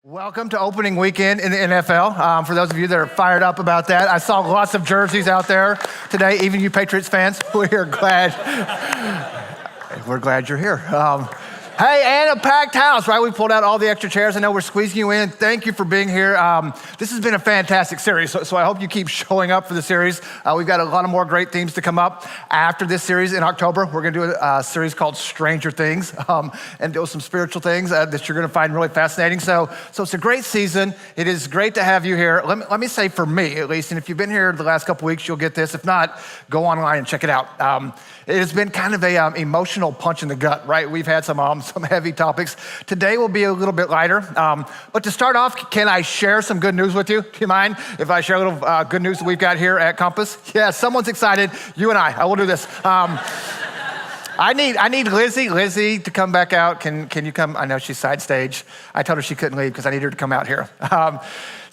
Welcome to opening weekend in the NFL. For those of you that are fired up about that, I saw lots of jerseys out there today. Even you Patriots fans, we're glad you're here. Hey, and a packed house, right? We pulled out all the extra chairs. I know we're squeezing you in. Thank you for being here. This has been a fantastic series, so I hope you keep showing up for the series. We've got a lot of more great themes to come up after this series in October. We're going to do a series called Stranger Things and do some spiritual things that you're going to find really fascinating. So it's a great season. It is great to have you here. Let me say for me, at least, and if you've been here the last couple weeks, you'll get this. If not, go online and check it out. It has been kind of a emotional punch in the gut, right? We've had some heavy topics. Today will be a little bit lighter. But to start off, can I share some good news with you? Do you mind if I share a little good news that we've got here at Compass? Yeah, someone's excited. You and I will do this. I need Lizzie to come back out. Can you come? I know she's side stage. I told her she couldn't leave because I need her to come out here.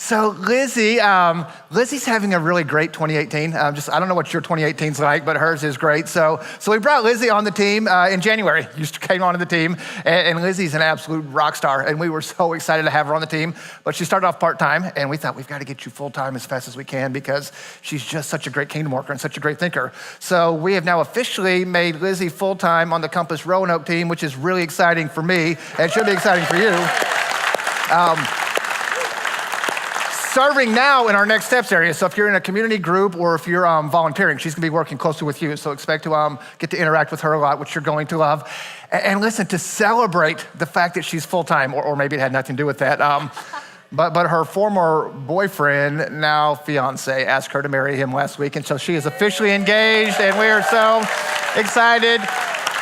So Lizzie's having a really great 2018. I don't know what your 2018's like, but hers is great. So we brought Lizzie on the team in January. You came onto the team, and Lizzie's an absolute rock star, and we were so excited to have her on the team. But she started off part-time, and we thought we've got to get you full-time as fast as we can because she's just such a great kingdom worker and such a great thinker. So we have now officially made Lizzie full-time on the Compass Roanoke team, which is really exciting for me, and should be exciting for you. Serving now in our next steps area. So if you're in a community group or if you're volunteering, she's gonna be working closely with you. So expect to get to interact with her a lot, which you're going to love. And listen, to celebrate the fact that she's full-time, or maybe it had nothing to do with that, but her former boyfriend, now fiance, asked her to marry him last week. And so she is officially engaged, and we are so excited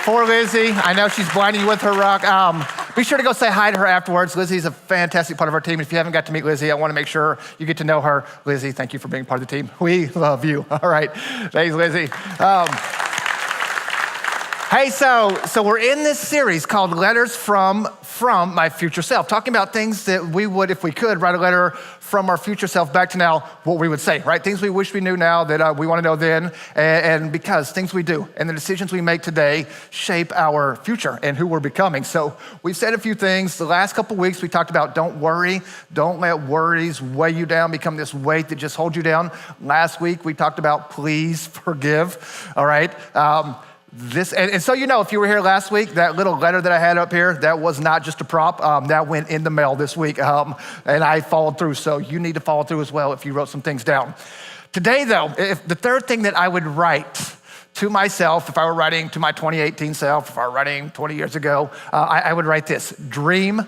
for Lizzie. I know she's blinding you with her rock. Be sure to go say hi to her afterwards. Lizzie's a fantastic part of our team. If you haven't got to meet Lizzie, I want to make sure you get to know her. Lizzie, thank you for being part of the team. We love you. All right. Thanks, Lizzie. Hey, so we're in this series called Letters from My Future Self, talking about things that we would, if we could, write a letter from our future self back to now, what we would say, right? Things we wish we knew now that we want to know then, and because things we do and the decisions we make today shape our future and who we're becoming. So we've said a few things. The last couple weeks we talked about don't worry, don't let worries weigh you down, become this weight that just holds you down. Last week we talked about please forgive, all right? And so if you were here last week, that little letter that I had up here, that was not just a prop. That went in the mail this week, and I followed through. So you need to follow through as well if you wrote some things down. Today, though, if the third thing that I would write to myself, if I were writing to my 2018 self, if I were writing 20 years ago, I would write this: dream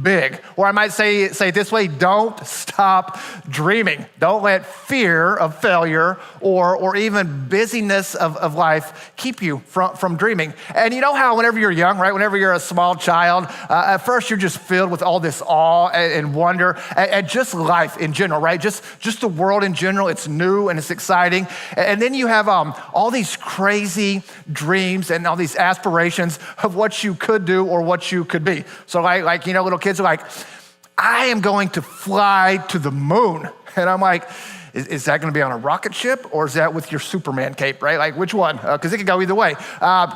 big. Or I might say it this way: don't stop dreaming. Don't let fear of failure or even busyness of life keep you from dreaming. And you know how whenever you're young, right, whenever you're a small child, at first you're just filled with all this awe and wonder at just life in general, right? Just the world in general. It's new and it's exciting. And then you have all these crazy dreams and all these aspirations of what you could do or what you could be. So like little kids are like, I am going to fly to the moon. And I'm like, is that going to be on a rocket ship or is that with your Superman cape, right? Like which one? Because it could go either way.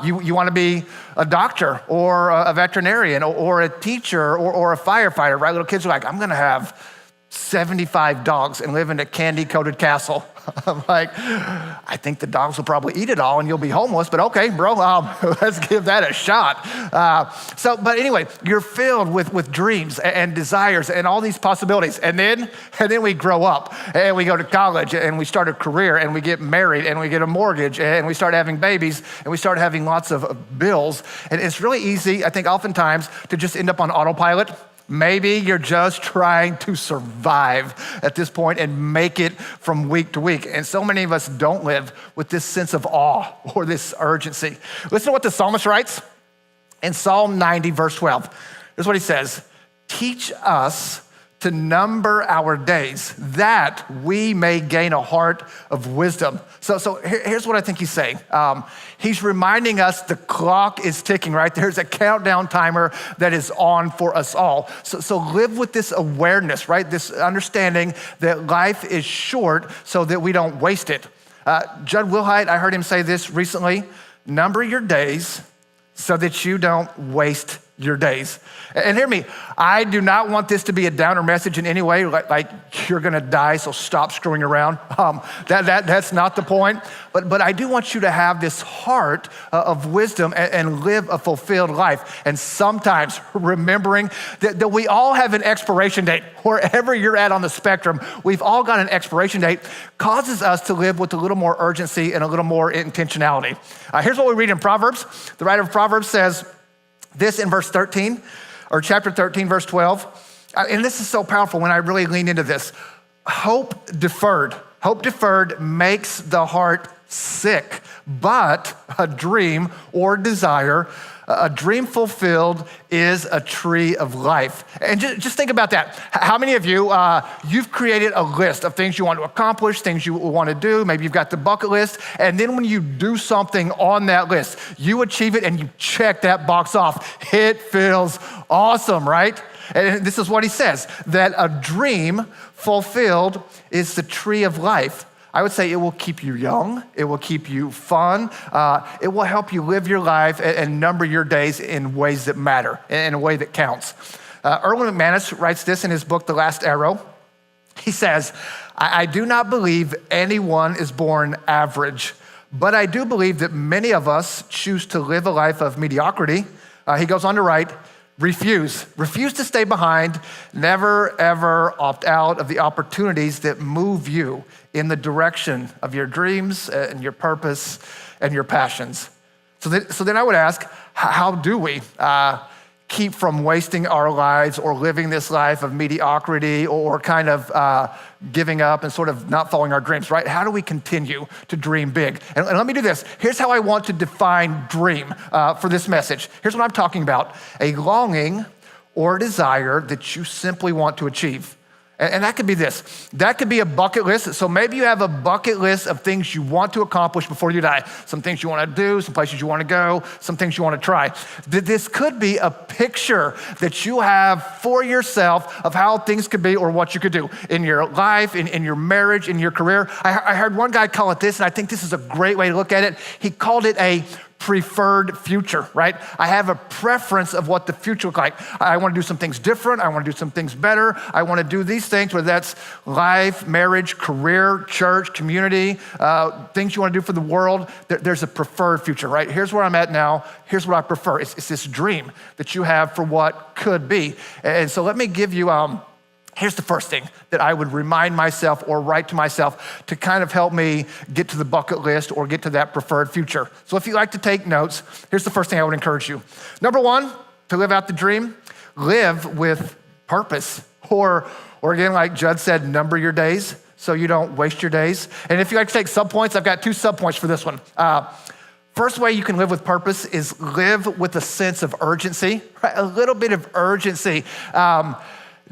You want to be a doctor or a veterinarian or a teacher or a firefighter, right? Little kids are like, I'm going to have 75 dogs and live in a candy-coated castle. I'm like, I think the dogs will probably eat it all and you'll be homeless, but okay, bro, let's give that a shot. But anyway, you're filled with dreams and desires and all these possibilities. And then we grow up and we go to college and we start a career and we get married and we get a mortgage and we start having babies and we start having lots of bills. And it's really easy, I think, oftentimes to just end up on autopilot. Maybe you're just trying to survive at this point and make it from week to week. And so many of us don't live with this sense of awe or this urgency. Listen to what the psalmist writes in Psalm 90, verse 12. Here's what he says: teach us to number our days that we may gain a heart of wisdom. So here's what I think he's saying. He's reminding us the clock is ticking, right? There's a countdown timer that is on for us all. So live with this awareness, right? This understanding that life is short so that we don't waste it. Judd Wilhite, I heard him say this recently: number your days so that you don't waste your days. And hear me, I do not want this to be a downer message in any way, like you're gonna die, so stop screwing around. That's not the point. But I do want you to have this heart of wisdom and live a fulfilled life. And sometimes remembering that we all have an expiration date. Wherever you're at on the spectrum, we've all got an expiration date, causes us to live with a little more urgency and a little more intentionality. Here's what we read in Proverbs. The writer of Proverbs says this in verse 13, or chapter 13, verse 12. And this is so powerful when I really lean into this. Hope deferred makes the heart sick, but a dream or desire, a dream fulfilled is a tree of life. And just think about that. How many of you, you've created a list of things you want to accomplish, things you want to do, maybe you've got the bucket list, and then when you do something on that list, you achieve it and you check that box off. It feels awesome, right? And this is what he says, that a dream fulfilled is the tree of life. I would say it will keep you young, it will keep you fun, it will help you live your life and number your days in ways that matter, in a way that counts. Erwin McManus writes this in his book, The Last Arrow. He says, I do not believe anyone is born average, but I do believe that many of us choose to live a life of mediocrity. He goes on to write, refuse to stay behind, never ever opt out of the opportunities that move you in the direction of your dreams and your purpose and your passions. So then I would ask, how do we keep from wasting our lives or living this life of mediocrity or kind of giving up and sort of not following our dreams, right? How do we continue to dream big? And let me do this. Here's how I want to define dream for this message. Here's what I'm talking about. A longing or desire that you simply want to achieve. And that could be this. That could be a bucket list. So maybe you have a bucket list of things you want to accomplish before you die. Some things you want to do, some places you want to go, some things you want to try. This could be a picture that you have for yourself of how things could be or what you could do in your life, in your marriage, in your career. I heard one guy call it this, and I think this is a great way to look at it. He called it a preferred future, right? I have a preference of what the future looks like. I want to do some things different. I want to do some things better. I want to do these things, whether that's life, marriage, career, church, community, things you want to do for the world. There's a preferred future, right? Here's where I'm at now. Here's what I prefer. It's this dream that you have for what could be. And so let me give you, here's the first thing that I would remind myself or write to myself to kind of help me get to the bucket list or get to that preferred future. So if you like to take notes, here's the first thing I would encourage you. Number one, to live out the dream, live with purpose. Or again, like Judd said, number your days so you don't waste your days. And if you like to take subpoints, I've got 2 subpoints for this one. First way you can live with purpose is live with a sense of urgency, right? A little bit of urgency.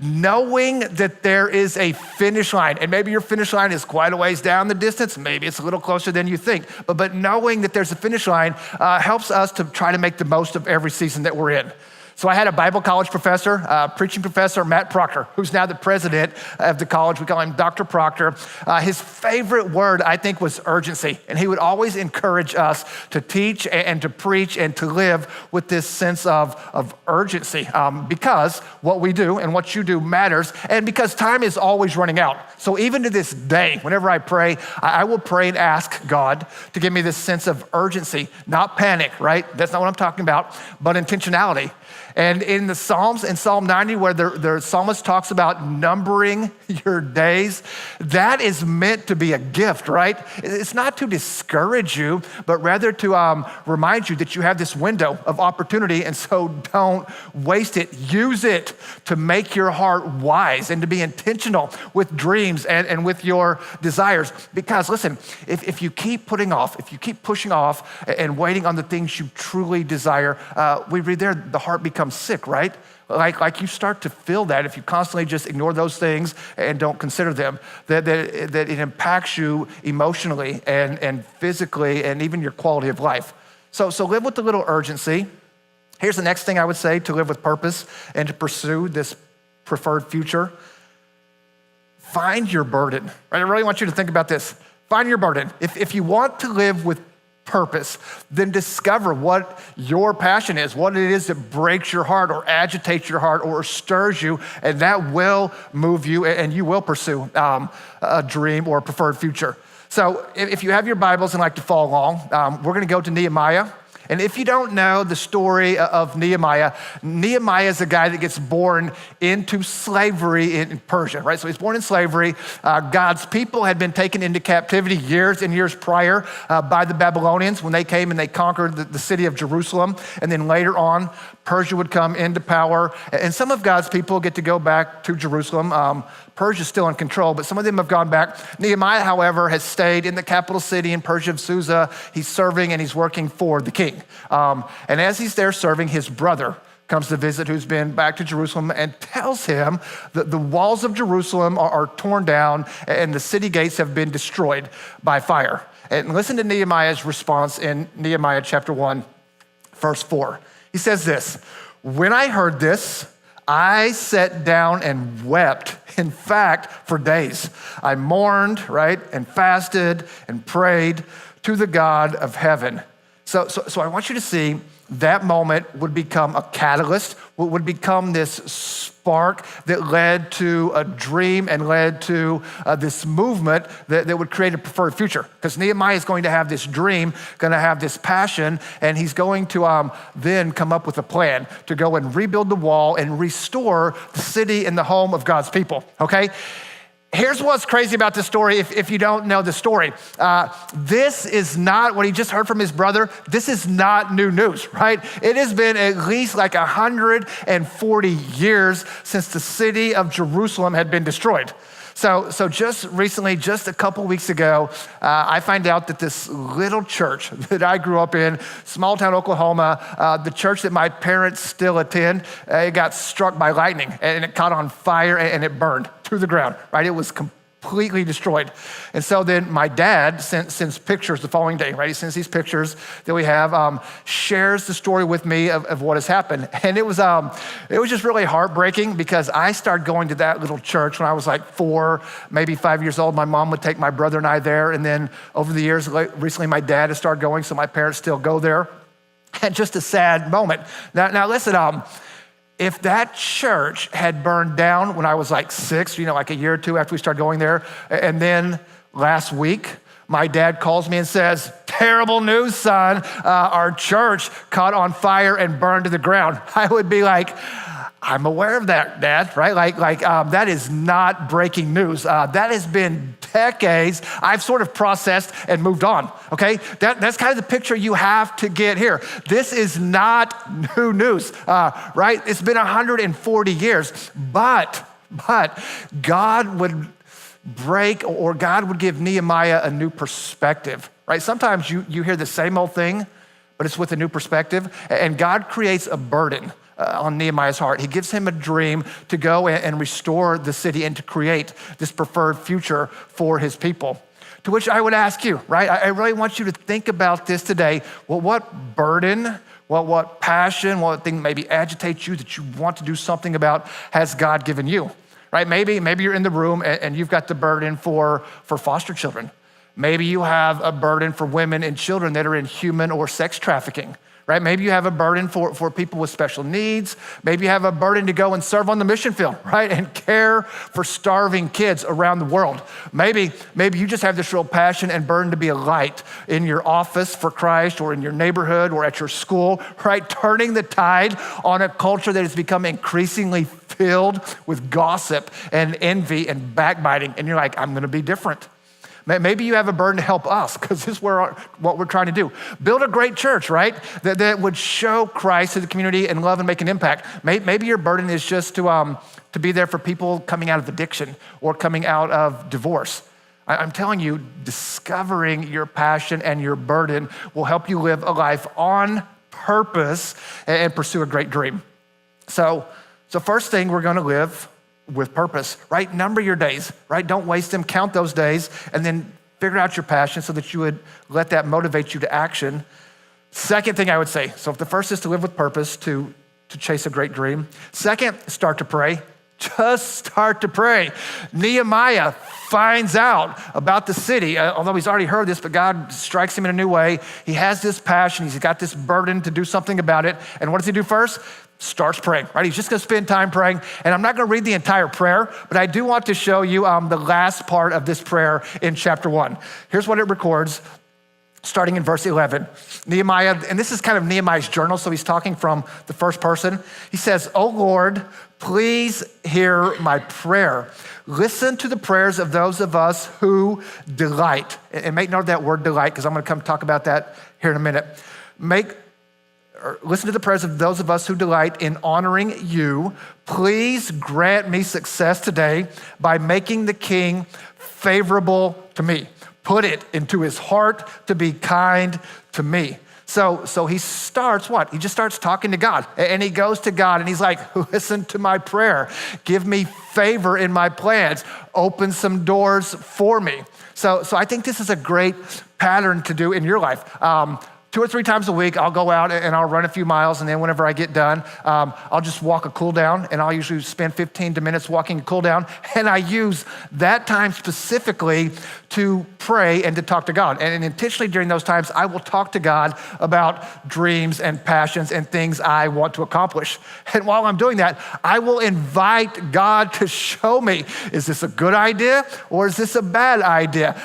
Knowing that there is a finish line, and maybe your finish line is quite a ways down the distance, maybe it's a little closer than you think, but knowing that there's a finish line helps us to try to make the most of every season that we're in. So I had a Bible college professor, preaching professor, Matt Proctor, who's now the president of the college. We call him Dr. Proctor. His favorite word, I think, was urgency. And he would always encourage us to teach and to preach and to live with this sense of urgency because what we do and what you do matters and because time is always running out. So even to this day, whenever I pray, I will pray and ask God to give me this sense of urgency, not panic, right? That's not what I'm talking about, but intentionality. And in the Psalms, in Psalm 90, where the psalmist talks about numbering your days, that is meant to be a gift, right? It's not to discourage you, but rather to remind you that you have this window of opportunity, and so don't waste it. Use it to make your heart wise and to be intentional with dreams and with your desires. Because listen, if you keep putting off, if you keep pushing off and waiting on the things you truly desire, we read there, the heart becomes sick, right? Like you start to feel that if you constantly just ignore those things and don't consider them, that it impacts you emotionally and physically and even your quality of life. So live with a little urgency. Here's the next thing I would say to live with purpose and to pursue this preferred future. Find your burden. Right? I really want you to think about this. Find your burden. If you want to live with purpose, then discover what your passion is, what it is that breaks your heart or agitates your heart or stirs you, and that will move you and you will pursue a dream or a preferred future. So if you have your Bibles and like to follow along, we're gonna go to Nehemiah. And if you don't know the story of Nehemiah, Nehemiah is a guy that gets born into slavery in Persia, right? So he's born in slavery. God's people had been taken into captivity years and years prior by the Babylonians when they came and they conquered the city of Jerusalem. And then later on, Persia would come into power. And some of God's people get to go back to Jerusalem. Persia's still in control, but some of them have gone back. Nehemiah, however, has stayed in the capital city in Persia of Susa. He's serving and he's working for the king. And as he's there serving, his brother comes to visit, who's been back to Jerusalem, and tells him that the walls of Jerusalem are torn down and the city gates have been destroyed by fire. And listen to Nehemiah's response in Nehemiah chapter 1, verse 4. He says this, "When I heard this, I sat down and wept. In fact, for days. I mourned, right, and fasted and prayed to the God of heaven." So I want you to see that moment would become a catalyst, would become this spark that led to a dream and led to this movement that would create a preferred future. Because Nehemiah is going to have this dream, going to have this passion, and he's going to then come up with a plan to go and rebuild the wall and restore the city and the home of God's people, okay? Here's what's crazy about this story if you don't know the story. This is not what he just heard from his brother. This is not new news, right? It has been at least like 140 years since the city of Jerusalem had been destroyed. So just recently, just a couple weeks ago, I find out that this little church that I grew up in, small town Oklahoma, the church that my parents still attend, it got struck by lightning and it caught on fire and it burned to the ground, right? It was completely destroyed. And so then my dad sends pictures the following day, right? He sends these pictures that we have, shares the story with me of what has happened. And it was just really heartbreaking because I started going to that little church when I was like 4, maybe 5 years old. My mom would take my brother and I there. And then over the years, recently my dad has started going, so my parents still go there. And just a sad moment. Now listen, if that church had burned down when I was like 6, like a year or two after we started going there, and then last week, my dad calls me and says, "Terrible news, son. Our church caught on fire and burned to the ground." I would be like, "I'm aware of that, Dad," right? That is not breaking news. That has been decades. I've sort of processed and moved on, okay? That's kind of the picture you have to get here. This is not new news, right? It's been 140 years, but God would break, or God would give Nehemiah a new perspective, right? Sometimes you hear the same old thing, but it's with a new perspective, and God creates a burden on Nehemiah's heart. He gives him a dream to go and restore the city and to create this preferred future for his people. To which I would ask you, right? I really want you to think about this today. Well, what burden, what passion, what thing maybe agitates you that you want to do something about has God given you, right? Maybe you're in the room and you've got the burden for foster children. Maybe you have a burden for women and children that are in human or sex trafficking. Right? Maybe you have a burden for people with special needs. Maybe you have a burden to go and serve on the mission field, right? And care for starving kids around the world. Maybe you just have this real passion and burden to be a light in your office for Christ or in your neighborhood or at your school, right? Turning the tide on a culture that has become increasingly filled with gossip and envy and backbiting. And you're like, "I'm gonna be different." Maybe you have a burden to help us, because this is what we're trying to do. Build a great church, right? That would show Christ to the community and love and make an impact. Maybe your burden is just to be there for people coming out of addiction or coming out of divorce. I'm telling you, discovering your passion and your burden will help you live a life on purpose and pursue a great dream. So first thing, we're gonna live with purpose, right? Number your days, right? Don't waste them, count those days, and then figure out your passion so that you would let that motivate you to action. Second thing I would say, so if the first is to live with purpose, to chase a great dream. Second, start to pray. Just start to pray. Nehemiah finds out about the city, although he's already heard this, but God strikes him in a new way. He has this passion. He's got this burden to do something about it. And what does he do first? Starts praying, right? He's just gonna spend time praying. And I'm not gonna read the entire prayer, but I do want to show you the last part of this prayer in chapter 1. Here's what it records, starting in verse 11. Nehemiah, and this is kind of Nehemiah's journal, so he's talking from the first person. He says, "O Lord, please hear my prayer. Listen to the prayers of those of us who delight." And make note of that word delight, because I'm gonna come talk about that here in a minute. Listen to the prayers of those of us who delight in honoring you. Please grant me success today by making the king favorable to me. Put it into his heart to be kind to me. So he starts what? He just starts talking to God. And he goes to God and he's like, listen to my prayer. Give me favor in my plans. Open some doors for me. So I think this is a great pattern to do in your life. 2 or 3 times a week, I'll go out and I'll run a few miles, and then whenever I get done, I'll just walk a cool down, and I'll usually spend 15 minutes walking a cool down, and I use that time specifically to pray and to talk to God. And intentionally during those times, I will talk to God about dreams and passions and things I want to accomplish. And while I'm doing that, I will invite God to show me, is this a good idea or is this a bad idea?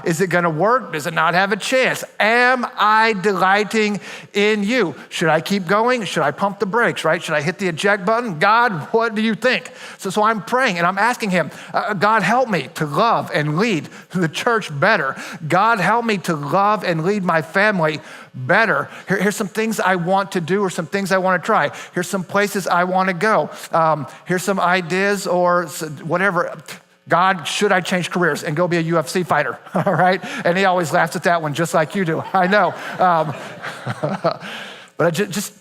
Is it gonna work? Does it not have a chance? Am I delighting in you? Should I keep going? Should I pump the brakes, right? Should I hit the eject button? God, what do you think? So I'm praying and I'm asking him, God, help me to love and lead the church better. God, help me to love and lead my family better. Here's some things I want to do or some things I want to try. Here's some places I want to go. Here's some ideas or whatever. God, should I change careers and go be a UFC fighter? All right? And he always laughs at that one just like you do. I know. But I just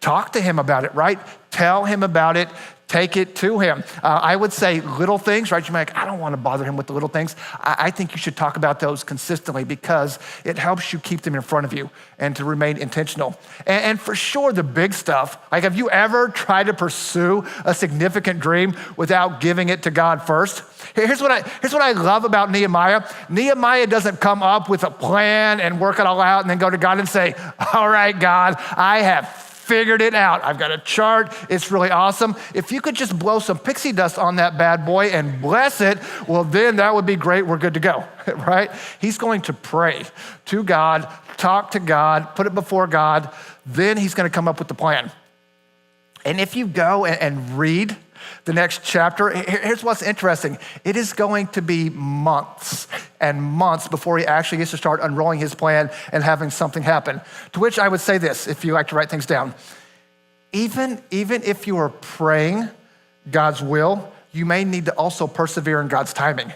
talk to him about it, right? Tell him about it. Take it to him. I would say little things, right? You might be like, I don't want to bother him with the little things. I think you should talk about those consistently because it helps you keep them in front of you and to remain intentional. And for sure, the big stuff, like have you ever tried to pursue a significant dream without giving it to God first? Here's what I love about Nehemiah. Nehemiah doesn't come up with a plan and work it all out and then go to God and say, all right, God, I have figured it out. I've got a chart. It's really awesome. If you could just blow some pixie dust on that bad boy and bless it, well, then that would be great. We're good to go, right? He's going to pray to God, talk to God, put it before God. Then he's going to come up with the plan. And if you go and read the next chapter, here's what's interesting. It is going to be months and months before he actually gets to start unrolling his plan and having something happen. To which I would say this, if you like to write things down. Even if you are praying God's will, you may need to also persevere in God's timing.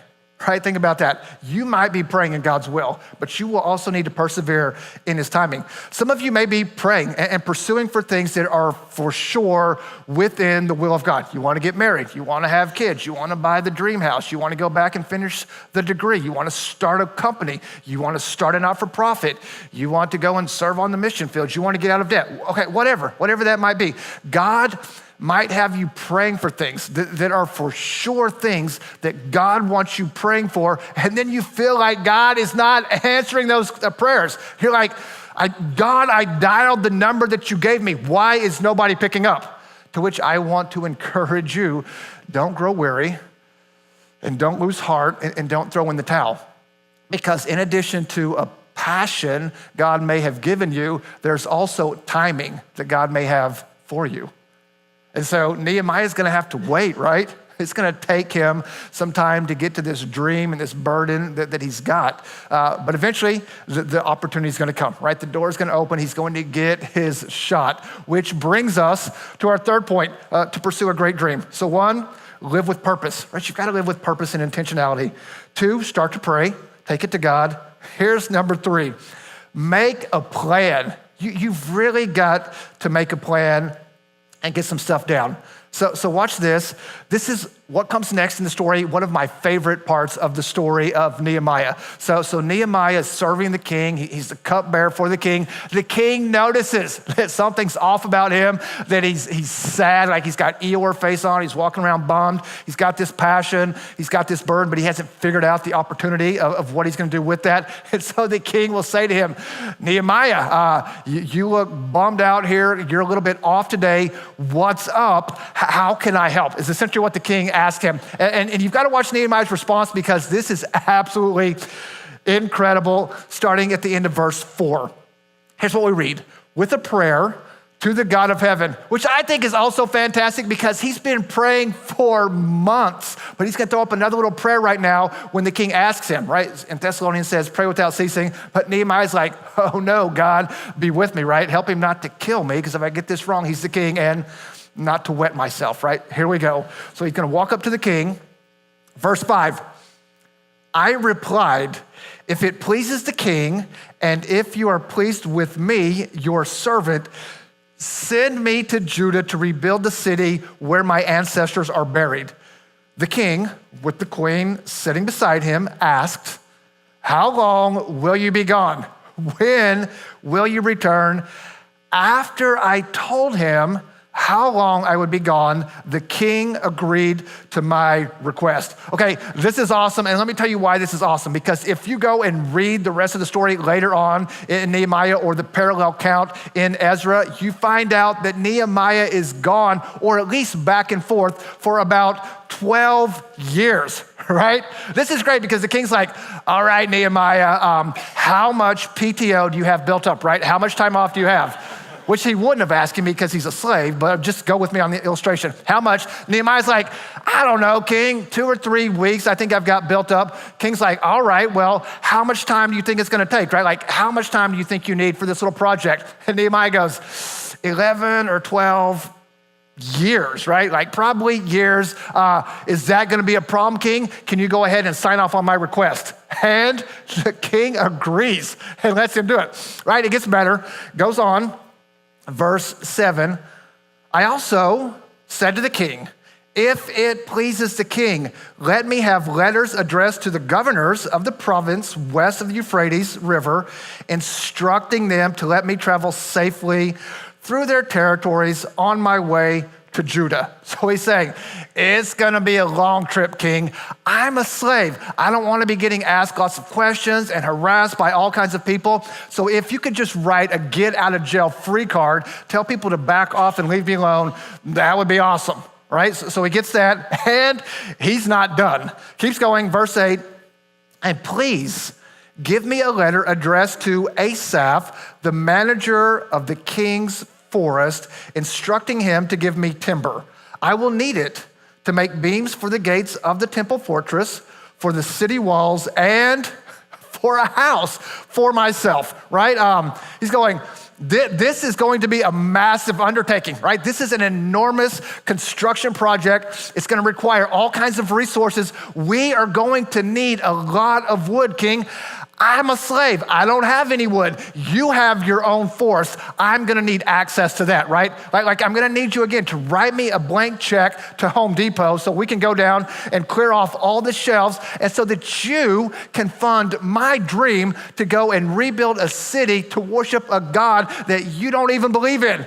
Right? Think about that. You might be praying in God's will, but you will also need to persevere in his timing. Some of you may be praying and pursuing for things that are for sure within the will of God. You want to get married. You want to have kids. You want to buy the dream house. You want to go back and finish the degree. You want to start a company. You want to start a not-for-profit. You want to go and serve on the mission fields. You want to get out of debt. Okay, whatever that might be. God might have you praying for things that are for sure things that God wants you praying for, and then you feel like God is not answering those prayers. You're like, God, I dialed the number that you gave me. Why is nobody picking up? To which I want to encourage you, don't grow weary and don't lose heart and don't throw in the towel. Because in addition to a passion God may have given you, there's also timing that God may have for you. And so Nehemiah is going to have to wait, right? It's going to take him some time to get to this dream and this burden that he's got. But eventually, the opportunity is going to come, right? The door is going to open. He's going to get his shot, which brings us to our third point, to pursue a great dream. So 1, live with purpose, right? You've got to live with purpose and intentionality. 2, start to pray. Take it to God. Here's number 3, make a plan. You've really got to make a plan and get some stuff down. So watch this. This is what comes next in the story, one of my favorite parts of the story of Nehemiah. So Nehemiah is serving the king. He's the cupbearer for the king. The king notices that something's off about him, that he's sad, like he's got Eeyore face on. He's walking around bummed. He's got this passion. He's got this burden, but he hasn't figured out the opportunity of what he's going to do with that. And so the king will say to him, Nehemiah, you look bummed out here. You're a little bit off today. What's up? How can I help? Is essentially what the king asked him. And you've got to watch Nehemiah's response because this is absolutely incredible, starting at the end of verse 4. Here's what we read. With a prayer to the God of heaven, which I think is also fantastic because he's been praying for months, but he's going to throw up another little prayer right now when the king asks him, right? And Thessalonians says, pray without ceasing. But Nehemiah's like, oh no, God, be with me, right? Help him not to kill me because if I get this wrong, he's the king and not to wet myself, right? Here we go. So he's going to walk up to the king. Verse 5, I replied, if it pleases the king, and if you are pleased with me, your servant, send me to Judah to rebuild the city where my ancestors are buried. The king, with the queen sitting beside him, asked, how long will you be gone? When will you return? After I told him how long I would be gone, the king agreed to my request. Okay, this is awesome, and let me tell you why this is awesome, because if you go and read the rest of the story later on in Nehemiah or the parallel count in Ezra, you find out that Nehemiah is gone, or at least back and forth, for about 12 years, right? This is great because the king's like, all right, Nehemiah, how much PTO do you have built up, right? How much time off do you have? Which he wouldn't have asked him because he's a slave, but just go with me on the illustration. How much? Nehemiah's like, I don't know, king, 2 or 3 weeks I think I've got built up. King's like, all right, well, how much time do you think it's gonna take, right? Like, how much time do you think you need for this little project? And Nehemiah goes, 11 or 12 years, right? Like probably years. Is that gonna be a problem, king? Can you go ahead and sign off on my request? And the king agrees and lets him do it, right? It gets better, goes on. Verse 7, I also said to the king, if it pleases the king, let me have letters addressed to the governors of the province west of the Euphrates River, instructing them to let me travel safely through their territories on my way to Judah. So he's saying, it's gonna be a long trip, king. I'm a slave. I don't wanna be getting asked lots of questions and harassed by all kinds of people. So if you could just write a get out of jail free card, tell people to back off and leave me alone, that would be awesome, right? So he gets that, and he's not done. Keeps going, verse 8, and please give me a letter addressed to Asaph, the manager of the king's forest, instructing him to give me timber. I will need it to make beams for the gates of the temple fortress, for the city walls, and for a house for myself, right? He's going, this is going to be a massive undertaking, right? This is an enormous construction project. It's going to require all kinds of resources. We are going to need a lot of wood, king. I'm a slave. I don't have any wood. You have your own forest. I'm gonna need access to that, right? Like I'm gonna need you again to write me a blank check to Home Depot so we can go down and clear off all the shelves and so that you can fund my dream to go and rebuild a city to worship a God that you don't even believe in.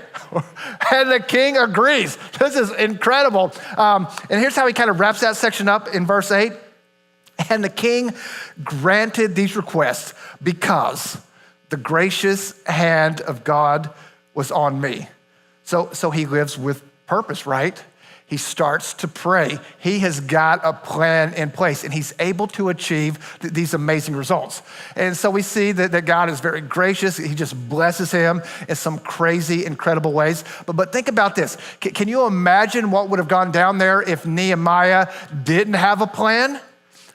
And the king agrees. This is incredible. And here's how he kind of wraps that section up in verse 8. And the king granted these requests because the gracious hand of God was on me. So he lives with purpose, right? He starts to pray. He has got a plan in place and he's able to achieve these amazing results. And so we see that God is very gracious. He just blesses him in some crazy, incredible ways. But think about this. Can you imagine what would have gone down there if Nehemiah didn't have a plan?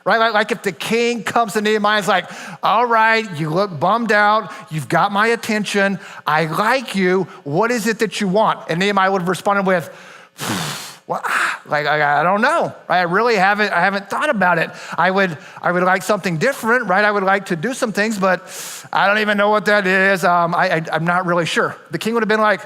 Right? Like if the king comes to Nehemiah and is like, all right, you look bummed out. You've got my attention. I like you. What is it that you want? And Nehemiah would have responded with, well, I don't know. Right? I haven't thought about it. I would like something different, right? I would like to do some things, but I don't even know what that is. I'm not really sure. The king would have been like,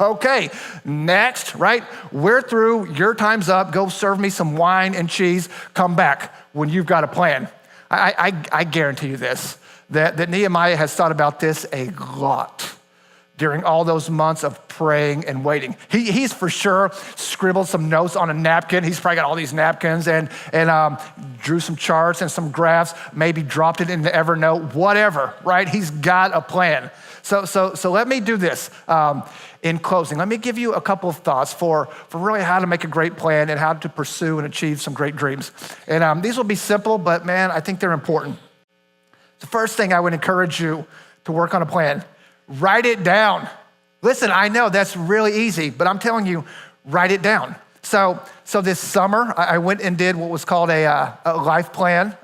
Okay, next, right? We're through, your time's up. Go serve me some wine and cheese. Come back when you've got a plan. I guarantee you this, that Nehemiah has thought about this a lot during all those months of praying and waiting. He's for sure scribbled some notes on a napkin. He's probably got all these napkins and drew some charts and some graphs, maybe dropped it into Evernote, whatever, right? He's got a plan. So let me do this in closing. Let me give you a couple of thoughts for really how to make a great plan and how to pursue and achieve some great dreams. And these will be simple, but man, I think they're important. The first thing I would encourage you to work on a plan. Write it down. Listen, I know that's really easy, but I'm telling you, write it down. So this summer, I went and did what was called a life plan.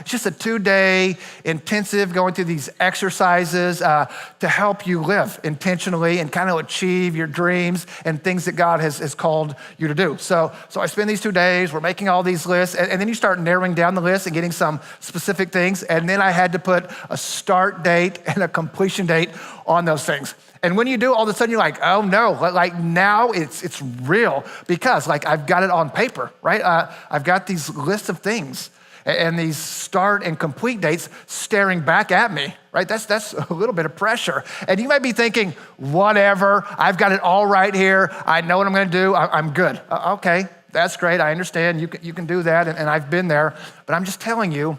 It's just a 2-day intensive going through these exercises to help you live intentionally and kind of achieve your dreams and things that God has called you to do. So I spend these 2 days, we're making all these lists, and then you start narrowing down the list and getting some specific things, and then I had to put a start date and a completion date on those things. And when you do, all of a sudden you're like, oh no, like now it's real because like I've got it on paper, right? I've got these lists of things and these start and complete dates staring back at me, right? That's a little bit of pressure. And you might be thinking, whatever, I've got it all right here. I know what I'm gonna do, I'm good. Okay, that's great, I understand, you can do that, and I've been there, but I'm just telling you,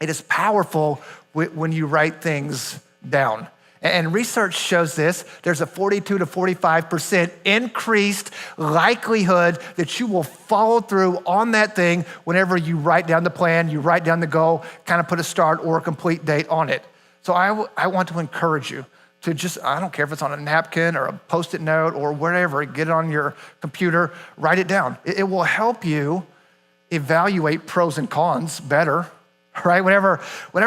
it is powerful when you write things down. And research shows this. There's a 42 to 45% increased likelihood that you will follow through on that thing whenever you write down the plan, you write down the goal, kind of put a start or a complete date on it. So I want to encourage you to just, I don't care if it's on a napkin or a Post-it note or whatever, get it on your computer, write it down. It will help you evaluate pros and cons better. Right? Whenever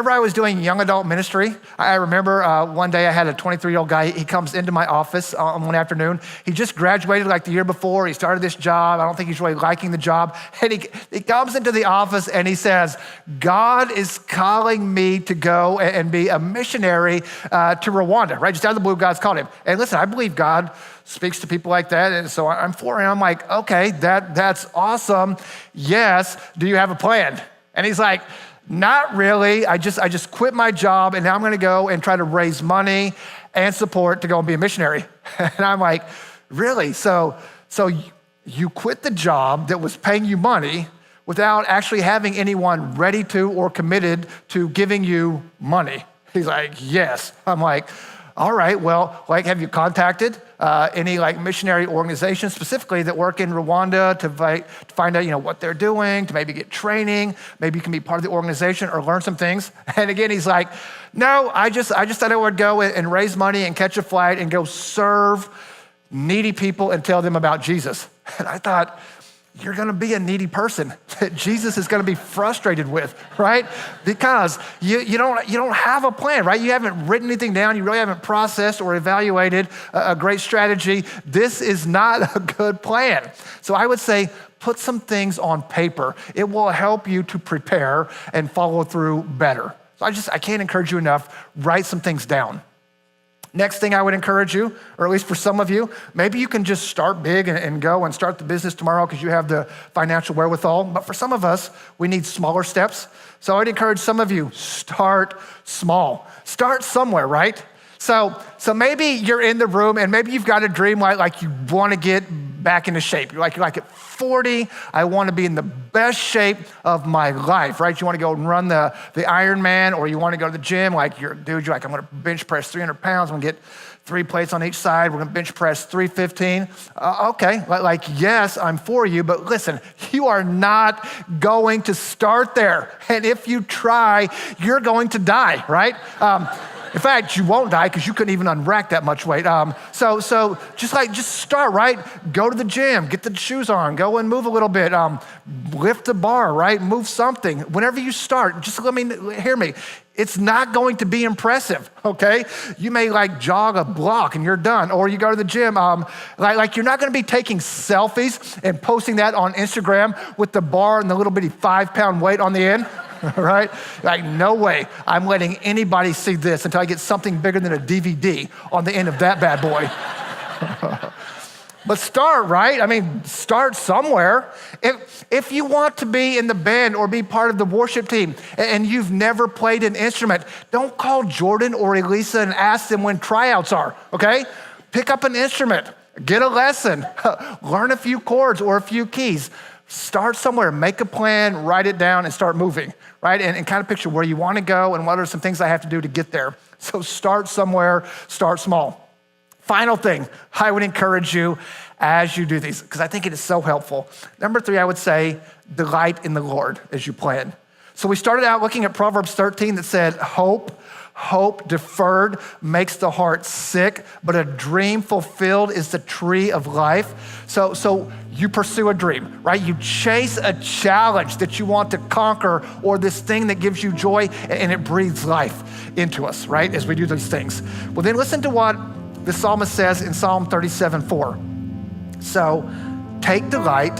I was doing young adult ministry, I remember one day I had a 23-year-old guy. He comes into my office on one afternoon. He just graduated like the year before. He started this job. I don't think he's really liking the job. And he comes into the office and he says, God is calling me to go and be a missionary to Rwanda, right? Just out of the blue, God's called him. And listen, I believe God speaks to people like that. And so I'm for him. I'm like, okay, that's awesome. Yes. Do you have a plan? And he's like, not really. I just quit my job and now I'm gonna go and try to raise money and support to go and be a missionary. And I'm like, really? So you quit the job that was paying you money without actually having anyone ready to or committed to giving you money? He's like, yes. I'm like, all right, well, like, have you contacted any like missionary organizations specifically that work in Rwanda to find out, what they're doing, to maybe get training, maybe you can be part of the organization or learn some things? And again, he's like, no, I just thought I would go and raise money and catch a flight and go serve needy people and tell them about Jesus. And I thought, you're gonna be a needy person that Jesus is gonna be frustrated with, right? Because you don't have a plan, right? You haven't written anything down. You really haven't processed or evaluated a great strategy. This is not a good plan. So I would say, put some things on paper. It will help you to prepare and follow through better. So I can't encourage you enough, write some things down. Next thing I would encourage you, or at least for some of you, maybe you can just start big and go and start the business tomorrow because you have the financial wherewithal. But for some of us, we need smaller steps. So I'd encourage some of you, start small. Start somewhere, right? So maybe you're in the room and maybe you've got a dream like you want to get back into shape. You're like at 40, I want to be in the best shape of my life, right? You want to go and run the Ironman, or you want to go to the gym, you're like, I'm going to bench press 300 pounds. I'm going to get 3 plates on each side. We're going to bench press 315. Okay, yes, I'm for you, but listen, you are not going to start there. And if you try, you're going to die, right? In fact, you won't die because you couldn't even unrack that much weight. So just start, right? Go to the gym, get the shoes on, go and move a little bit, lift the bar, right? Move something. Whenever you start, just hear me. It's not going to be impressive, okay? You may jog a block and you're done, or you go to the gym. You're not gonna be taking selfies and posting that on Instagram with the bar and the little bitty 5-pound weight on the end. Right? No way I'm letting anybody see this until I get something bigger than a DVD on the end of that bad boy. But start, right? I mean, start somewhere. If you want to be in the band or be part of the worship team and you've never played an instrument, don't call Jordan or Elisa and ask them when tryouts are, okay? Pick up an instrument, get a lesson, learn a few chords or a few keys. Start somewhere, make a plan, write it down, and start moving, right? And kind of picture where you want to go and what are some things I have to do to get there. So start somewhere, start small. Final thing, I would encourage you as you do these, because I think it is so helpful. Number 3, I would say, delight in the Lord as you plan. So we started out looking at Proverbs 13 that said, hope deferred makes the heart sick, but a dream fulfilled is the tree of life. So you pursue a dream, right? You chase a challenge that you want to conquer or this thing that gives you joy, and it breathes life into us, right? As we do these things. Well, then listen to what the psalmist says in Psalm 37:4. So take delight,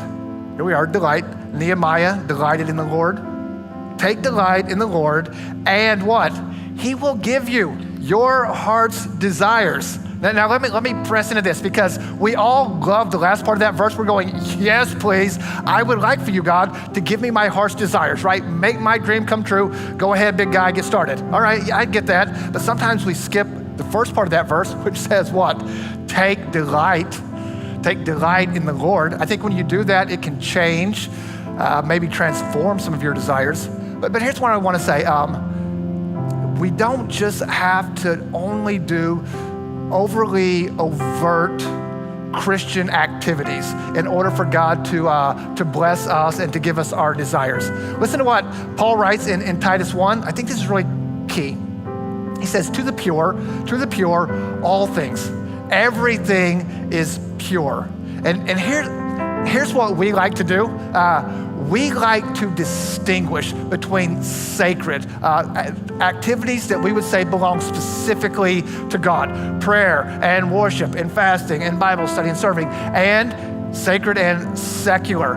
here we are, delight. Nehemiah delighted in the Lord. Take delight in the Lord, and what? He will give you your heart's desires. Now let me press into this, because we all love the last part of that verse. We're going, yes, please. I would like for you, God, to give me my heart's desires, right? Make my dream come true. Go ahead, big guy, get started. All right, yeah, I get that. But sometimes we skip the first part of that verse, which says what? Take delight in the Lord. I think when you do that, it can change, maybe transform some of your desires. But here's what I want to say. We don't just have to only do overly overt Christian activities in order for God to bless us and to give us our desires. Listen to what Paul writes in Titus 1. I think this is really key. He says, to the pure, all things. Everything is pure. And here's what we like to do. We like to distinguish between sacred activities that we would say belong specifically to God. Prayer and worship and fasting and Bible study and serving, and sacred and secular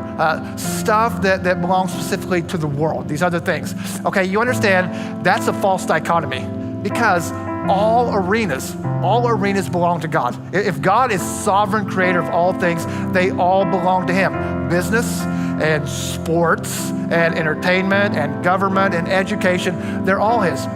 stuff that belongs specifically to the world, these other things. Okay, you understand that's a false dichotomy, because all arenas belong to God. If God is sovereign creator of all things, they all belong to him. Business and sports and entertainment and government and education, they're all his,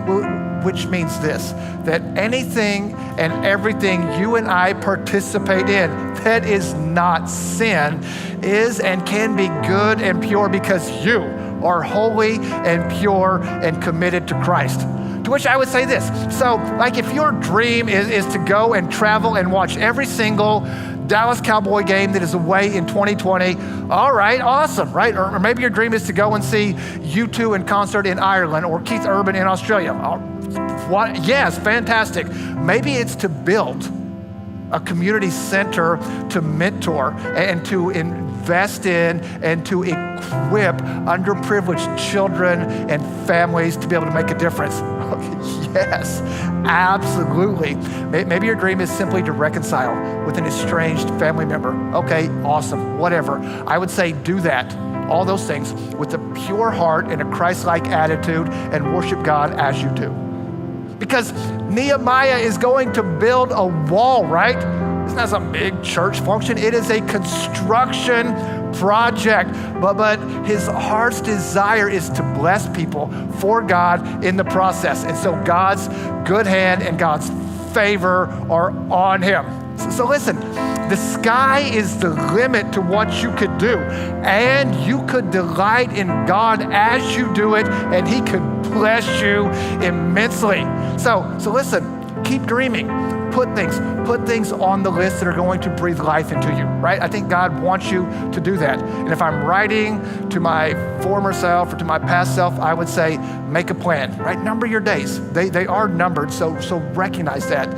which means this, that anything and everything you and I participate in that is not sin is and can be good and pure, because you are holy and pure and committed to Christ. To which I would say this. So, like, if your dream is to go and travel and watch every single Dallas Cowboy game that is away in 2020, all right, awesome, right? Or maybe your dream is to go and see U2 in concert in Ireland or Keith Urban in Australia. What? Yes, fantastic. Maybe it's to build a community center to mentor and to invest in and to equip underprivileged children and families to be able to make a difference. Okay, yes, absolutely. Maybe your dream is simply to reconcile with an estranged family member. Okay, awesome, whatever. I would say do that, all those things, with a pure heart and a Christ-like attitude, and worship God as you do. Because Nehemiah is going to build a wall, right? It's not some big church function. It is a construction project, but his heart's desire is to bless people for God in the process. And so God's good hand and God's favor are on him. So listen, the sky is the limit to what you could do, and you could delight in God as you do it, and he could bless you immensely. So listen, keep dreaming. Put things on the list that are going to breathe life into you, right? I think God wants you to do that. And if I'm writing to my former self or to my past self, I would say, make a plan, right? Number your days. They are numbered, so recognize that.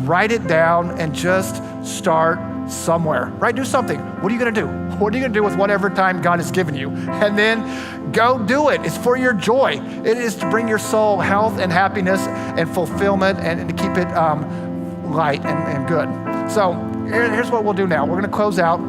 Write it down and just start somewhere, right? Do something. What are you gonna do? What are you gonna do with whatever time God has given you? And then go do it. It's for your joy. It is to bring your soul health and happiness and fulfillment, and to keep it light and good. So here's what we'll do now. We're gonna close out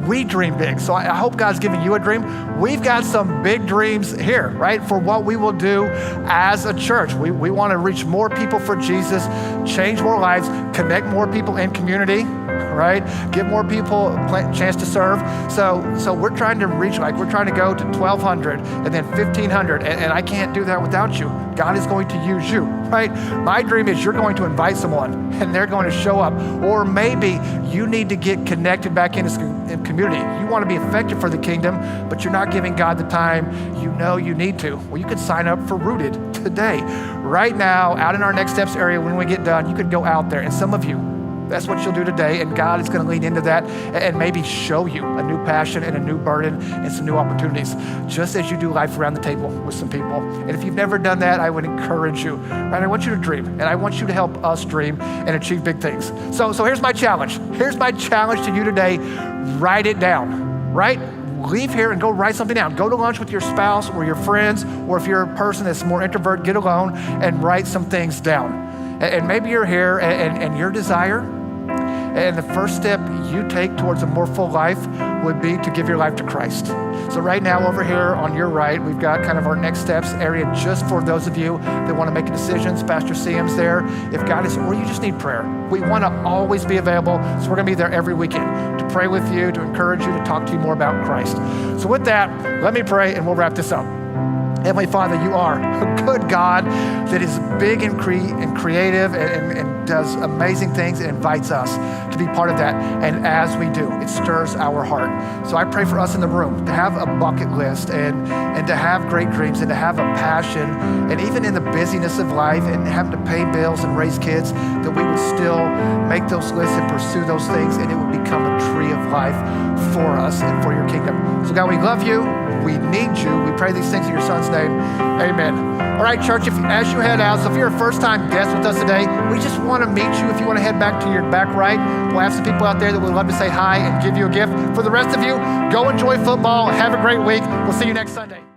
we dream big. So I hope God's giving you a dream. We've got some big dreams here, right? For what we will do as a church. We want to reach more people for Jesus, change more lives, connect more people in community, right? Give more people a chance to serve. So we're trying to reach, we're trying to go to 1,200 and then 1,500. And I can't do that without you. God is going to use you, right? My dream is you're going to invite someone and they're going to show up. Or maybe you need to get connected back in community. You want to be effective for the kingdom, but you're not giving God the time you know you need to. Well, you could sign up for Rooted today. Right now, out in our Next Steps area, when we get done, you could go out there. And some of you, that's what you'll do today, and God is going to lean into that and maybe show you a new passion and a new burden and some new opportunities, just as you do life around the table with some people. And if you've never done that, I would encourage you, right? I want you to dream, and I want you to help us dream and achieve big things. So here's my challenge. Here's my challenge to you today. Write it down, right? Leave here and go write something down. Go to lunch with your spouse or your friends, or if you're a person that's more introvert, get alone and write some things down. And maybe you're here and your desire, and the first step you take towards a more full life would be to give your life to Christ. So right now over here on your right, we've got kind of our Next Steps area just for those of you that want to make decisions. Pastor CM's there. If God is, or you just need prayer. We want to always be available. So we're going to be there every weekend to pray with you, to encourage you, to talk to you more about Christ. So with that, let me pray and we'll wrap this up. Heavenly Father, you are a good God that is big and creative and does amazing things and invites us to be part of that. And as we do, it stirs our heart. So I pray for us in the room to have a bucket list and to have great dreams and to have a passion, and even in the busyness of life and having to pay bills and raise kids, that we would still make those lists and pursue those things, and it would become a tree of life for us and for your kingdom. So God, we love you. We need you. We pray these things in your Son's name. Amen. All right, church, as you head out, so if you're a first-time guest with us today, we just want to meet you. If you want to head back to your back right, we'll have some people out there that would love to say hi and give you a gift. For the rest of you, go enjoy football. Have a great week. We'll see you next Sunday.